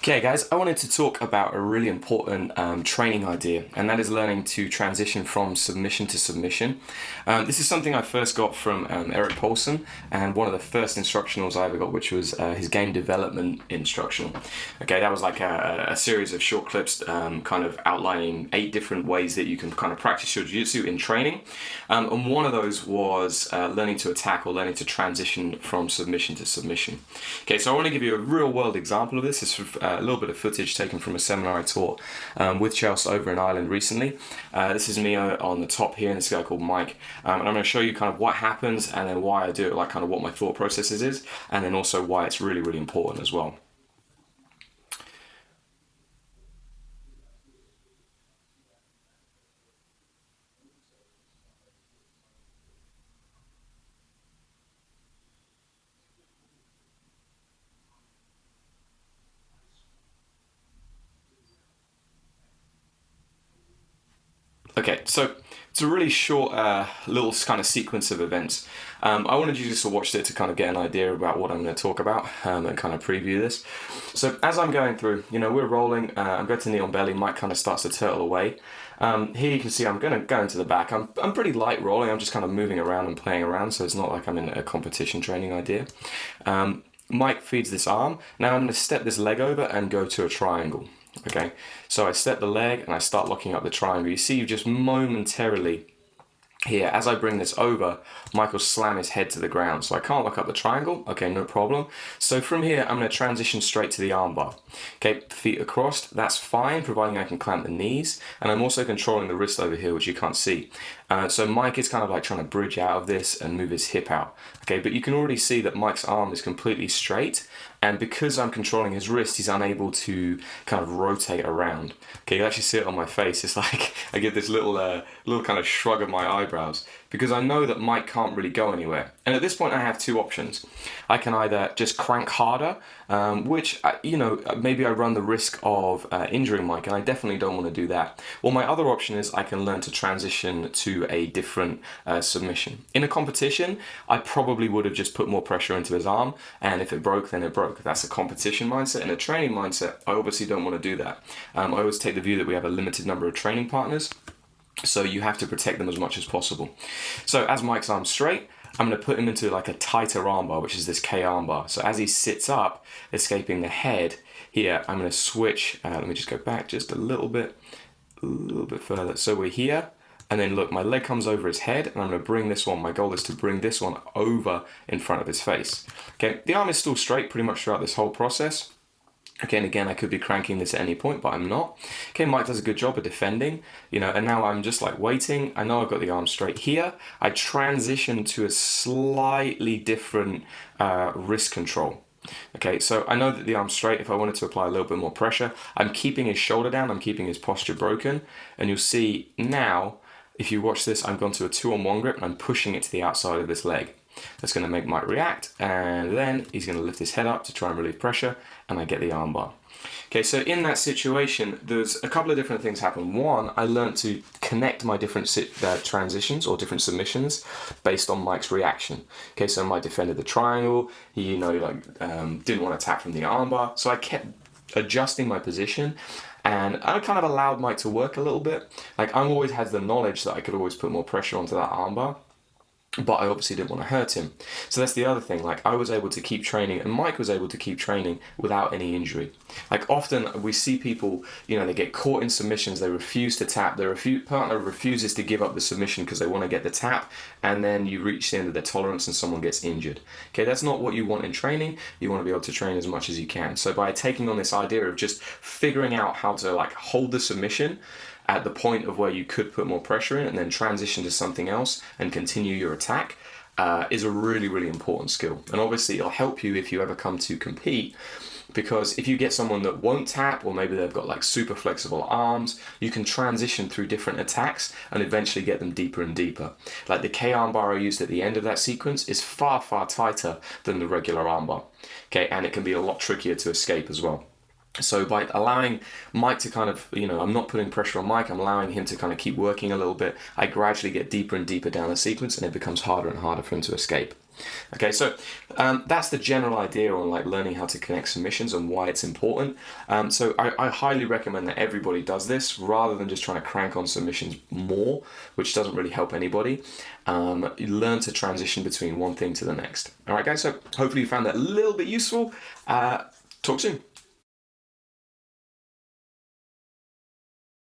Okay, guys, I wanted to talk about a really important training idea, and that is learning to transition from submission to submission. This is something I first got from Erik Paulson, and one of the first instructionals I ever got, which was his game development instructional. Okay, that was like a series of short clips kind of outlining 8 different ways that you can kind of practice your jiu-jitsu in training. And one of those was learning to attack or learning to transition from submission to submission. Okay, so I want to give you a real world example of this. This is a little bit of footage taken from a seminar I taught with Chelsea over in Ireland recently. This is me on the top here, and this guy called Mike. And I'm going to show you kind of what happens and then why I do it, like kind of what my thought processes is, and then also why it's really, really important as well. Okay, so it's a really short little kind of sequence of events. I wanted you just to watch it to kind of get an idea about what I'm going to talk about and kind of preview this. So as I'm going through, we're rolling, I'm going to knee on belly, Mike kind of starts to turtle away. Here you can see I'm going to go into the back. I'm pretty light rolling, I'm just kind of moving around and playing around, so it's not like I'm in a competition training idea. Mike feeds this arm. Now I'm going to step this leg over and go to a triangle. Okay, so I step the leg and I start locking up the triangle. You see just momentarily here, as I bring this over, Michael slam his head to the ground. So I can't lock up the triangle. Okay, no problem. So from here, I'm going to transition straight to the armbar. Okay, feet across, that's fine, providing I can clamp the knees. And I'm also controlling the wrist over here, which you can't see. So Mike is kind of like trying to bridge out of this and move his hip out. Okay, but you can already see that Mike's arm is completely straight. And because I'm controlling his wrist, he's unable to kind of rotate around. Okay, you actually see it on my face. It's like I get this little kind of shrug of my eyebrows because I know that Mike can't really go anywhere. And at this point, I have 2 options. I can either just crank harder, which, maybe I run the risk of injuring Mike, and I definitely don't want to do that. Or my other option is I can learn to transition to a different submission. In a competition, I probably would have just put more pressure into his arm, and if it broke, then it broke. That's a competition mindset. In a training mindset, I obviously don't want to do that. I always take the view that we have a limited number of training partners, so you have to protect them as much as possible. So as Mike's arm's straight, I'm going to put him into like a tighter armbar, which is this K armbar. So as he sits up, escaping the head, here I'm going to switch. Let me just go back just a little bit further. So we're here, and then look, my leg comes over his head, and I'm going to bring this one. My goal is to bring this one over in front of his face. Okay, the arm is still straight pretty much throughout this whole process. Okay, and again, I could be cranking this at any point, but I'm not. Okay, Mike does a good job of defending, and now I'm just like waiting. I know I've got the arm straight here. I transition to a slightly different wrist control. Okay, so I know that the arm's straight. If I wanted to apply a little bit more pressure, I'm keeping his shoulder down, I'm keeping his posture broken, and you'll see now, if you watch this, I'm gone to a 2-on-1 grip, and I'm pushing it to the outside of this leg. That's going to make Mike react, and then he's going to lift his head up to try and relieve pressure, and I get the armbar. Okay, so in that situation, there's a couple of different things happen. One, I learned to connect my different transitions or different submissions based on Mike's reaction. Okay, so Mike defended the triangle. He, didn't want to attack from the armbar, so I kept adjusting my position. And I kind of allowed Mike to work a little bit. Like, I always had the knowledge that I could always put more pressure onto that armbar, but I obviously didn't want to hurt him. So that's the other thing, like I was able to keep training, and Mike was able to keep training without any injury. Like often we see people, they get caught in submissions, they refuse to tap, their partner refuses to give up the submission because they want to get the tap, and then you reach the end of their tolerance and someone gets injured. Okay, that's not what you want in training. You want to be able to train as much as you can. So by taking on this idea of just figuring out how to like hold the submission at the point of where you could put more pressure in and then transition to something else and continue your attack is a really, really important skill. And obviously it'll help you if you ever come to compete, because if you get someone that won't tap, or maybe they've got like super flexible arms, you can transition through different attacks and eventually get them deeper and deeper. Like the K armbar I used at the end of that sequence is far, far tighter than the regular armbar. Okay, and it can be a lot trickier to escape as well. So by allowing Mike to kind of, I'm not putting pressure on Mike, I'm allowing him to kind of keep working a little bit, I gradually get deeper and deeper down the sequence, and it becomes harder and harder for him to escape. Okay, so that's the general idea on like learning how to connect submissions and why it's important. So I highly recommend that everybody does this rather than just trying to crank on submissions more, which doesn't really help anybody. You learn to transition between one thing to the next. All right, guys, so hopefully you found that a little bit useful. Talk soon.